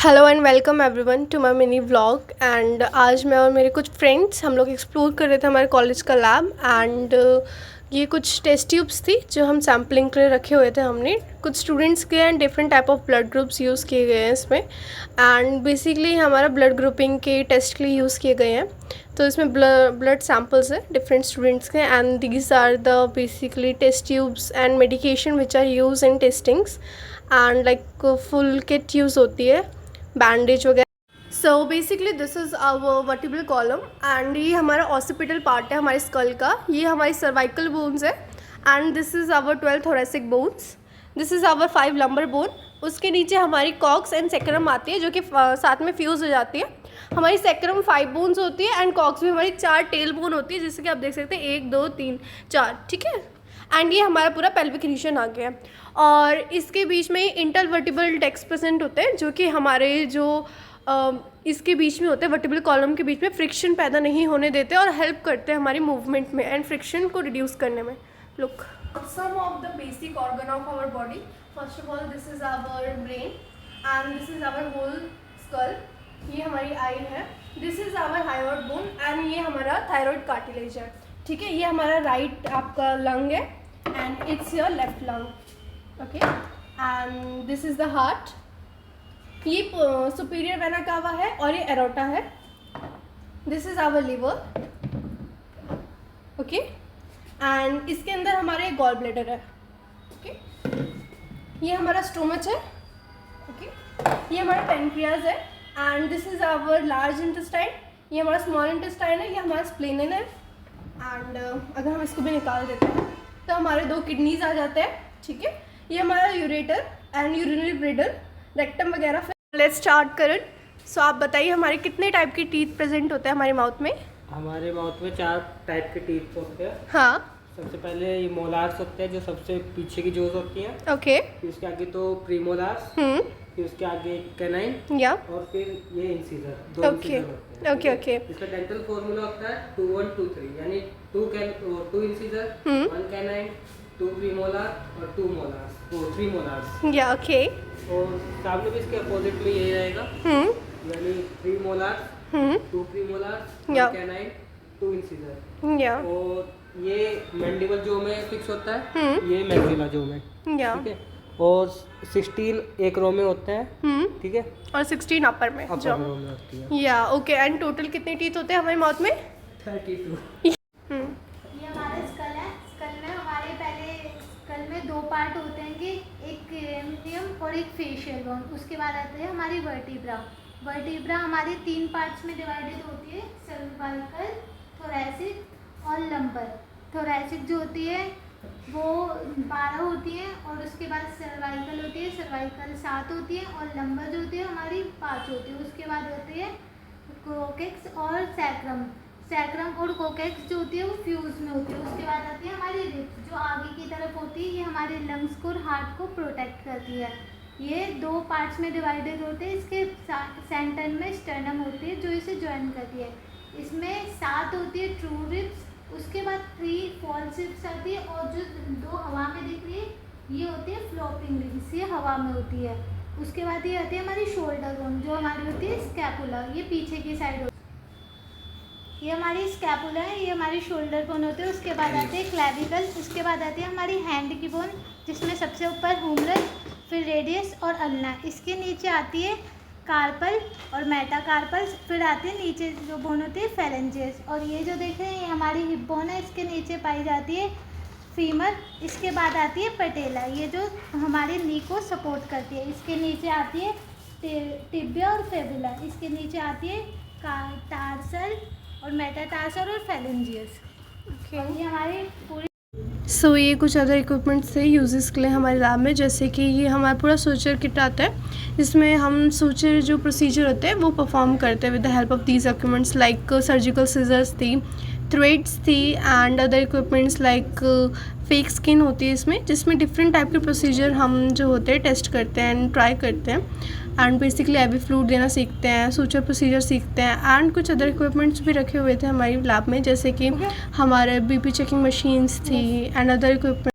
Hello and welcome everyone to my mini vlog. And आज मैं और मेरे कुछ फ्रेंड्स हम लोग एक्सप्लोर कर रहे थे हमारे कॉलेज का लैब। एंड ये कुछ टेस्ट ट्यूब्स थी जो हम सैम्पलिंग के लिए रखे हुए थे हमने। कुछ स्टूडेंट्स के and different type of blood groups use किए गए हैं इसमें। एंड बेसिकली हमारा ब्लड ग्रुपिंग के टेस्ट के लिए यूज़ किए गए हैं। तो इसमें ब्लड सैम्पल्स है डिफरेंट स्टूडेंट्स के। And these are the basically test tubes and medication which are use in testings. And like full kit use होती है, बैंडेज वगैरह। So basically this is our vertebral column. And ये हमारा occipital part है हमारे school का। ये हमारी सर्वाइकल बोन्स है। And this is our 12 thoracic bones. This is our 5 lumbar bone. उसके नीचे हमारी कॉक्स एंड सेक्रम आती है जो कि साथ में फ्यूज़ हो जाती है। हमारी सेक्रम 5 बोन्स होती है एंड कॉक्स भी हमारी 4 टेल बोन होती है, जिससे कि आप देख सकते हैं 1 2 3 4, ठीक है। एंड ये हमारा पूरा पेल्विक रीजन आ गया है। और इसके बीच में इंटरवर्टिब्रल डेक्स प्रेजेंट होते हैं जो कि हमारे जो इसके बीच में होते हैं, वर्टिब्रल कॉलम के बीच में फ्रिक्शन पैदा नहीं होने देते और हेल्प करते हैं हमारी मूवमेंट में एंड फ्रिक्शन को रिड्यूस करने में। Look some of the basic organ of our body. First of all this is our brain and this is our whole skull. ये हमारी आई है। This is our hyoid bone and ये हमारा thyroid cartilage है, ठीक है। ये हमारा राइट आपका लंग है and it's your left lung, okay. And this is the heart. ये सुपीरियर वेना कावा है और ये एरोटा है। This is our liver, okay. And इसके अंदर हमारे गॉल ब्लैडर है, ओके। ये हमारा स्टोमच है, ओके। ये हमारा पेनक्रियाज है। And this is our large intestine. ये हमारा स्मॉल इंटेस्टाइन है। ये हमारा स्प्लेनन है। एंड अगर हम इसको भी निकाल देते हैं तो हमारे 2 किडनीज आ जाते हैं, ठीक है। ये हमारा ureter and urinary bladder, rectum वगैरह। लेट्स स्टार्ट करें। सो आप बताइए हमारे कितने टाइप के टीथ प्रेजेंट होते हैं हमारे माउथ में? हमारे माउथ में 4 टाइप के टीथ होते हैं। हाँ। सबसे पहले ये मोलार्स होते हैं जो सबसे पीछे की जोज होती हैं। ओके। फिर उसके आगे तो प्रीमोलार्स, फिर उसके आगे कैनाइन, या और फिर ये इंसीजर, 2 ओके इंसीजर होते हैं। Okay okay. इसका डेंटल फॉर्मूला होता है 2 1 2 3, यानी 2 इंसीजर, 1 कैनाइन, 2 प्रीमोलार और 2 मोलार्स, 3 मोलार्स। या ओके। और सामने भी इसके अपोजिट में यही रहेगा, यानी 3 मोलार्स, 2 प्रीमोलार्स, 1 कैनाइन, 2 इंसीजर। या और ये मैंडिबल जो में फिक्स होता है, ये मैक्सिला जो में, या ठीक है। और 16 एक रो में होते हैं, ठीक है। और 16 अपर में अपर जो रो में होती है। या ओके। एंड टोटल कितने टीथ होते हैं हमारे माउथ में? 32। ये हमारा स्कल है। स्कल में हमारे पहले स्कल में 2 पार्ट होते हैं कि एक क्रेनियम और एक फेशियल बोन। उसके बाद आते हैं हमारी वर्टिब्रा। वर्टिब्रा हमारी 3 पार्ट्स में डिवाइडेड होती है, सर्वाइकल, थोरैसिक और लंबर। थोरैसिक जो होती है वो 12 होती है और उसके बाद सर्वाइकल होती है, सर्वाइकल 7 होती है और लंबर जो होती है हमारी 5 होती है। उसके बाद होती है कोकेक्स और सैक्रम। सैक्रम और कोकेक्स जो होती है वो फ्यूज में होती है। उसके बाद आती है हमारी रिब्स जो आगे की तरफ होती है। ये हमारे लंग्स को और हार्ट को प्रोटेक्ट करती है। ये 2 पार्ट्स में डिवाइडेड होते हैं। इसके सेंटर में स्टर्नम होती है जो इसे ज्वाइन करती है। इसमें 7 होती है ट्रू रिब्स। उसके बाद 3 फॉल्स रिब्स आती है और जो 2 हवा में दिख रही है ये होती है फ्लोपिंग रिब्स, ये हवा में होती है। उसके बाद ये आती है हमारी शोल्डर बोन जो हमारी होती है स्कैपुला, ये पीछे की साइड होती है। ये हमारी स्कैपुला है, ये हमारी शोल्डर बोन होती है। उसके बाद आती है क्लैविकल। उसके बाद आती है हमारी हैंड की बोन जिसमें सबसे ऊपर ह्यूमरस, फिर रेडियस और अल्ना। इसके नीचे आती है कार्पल और मेटाकार्पल। फिर आती है नीचे जो बोन होती है फेरेंजियस। और ये जो देख रहे हैं ये हमारी हिप बोन है, इसके नीचे पाई जाती है फीमर। इसके बाद आती है पटेला, ये जो हमारे नी को सपोर्ट करती है। इसके नीचे आती है टिबिया और फेबुला। इसके नीचे आती है टार्सल और मेटाटार्सल और फेरेंजियस। ओके। ये हमारी पूरी सो ये कुछ अदर इक्विपमेंट्स थे यूजेस के लिए हमारे लैब में, जैसे कि ये हमारा पूरा सूचर किट आता है जिसमें हम सूचर जो प्रोसीजर होते हैं वो परफॉर्म करते हैं with the help of these equipments. Like surgical scissors थी, थ्रेड्स थी and other equipments like fake skin होती है इसमें, जिसमें डिफरेंट टाइप के प्रोसीजर हम जो होते हैं टेस्ट करते हैं एंड ट्राई करते हैं। एंड बेसिकली एवी फ्लूइड देना सीखते हैं, सूचर प्रोसीजर सीखते हैं। एंड कुछ अदर इक्विपमेंट्स भी रखे हुए थे हमारी लैब में, जैसे कि हमारे बीपी चेकिंग मशीन्स थी एंड अदर इक्विपमेंट।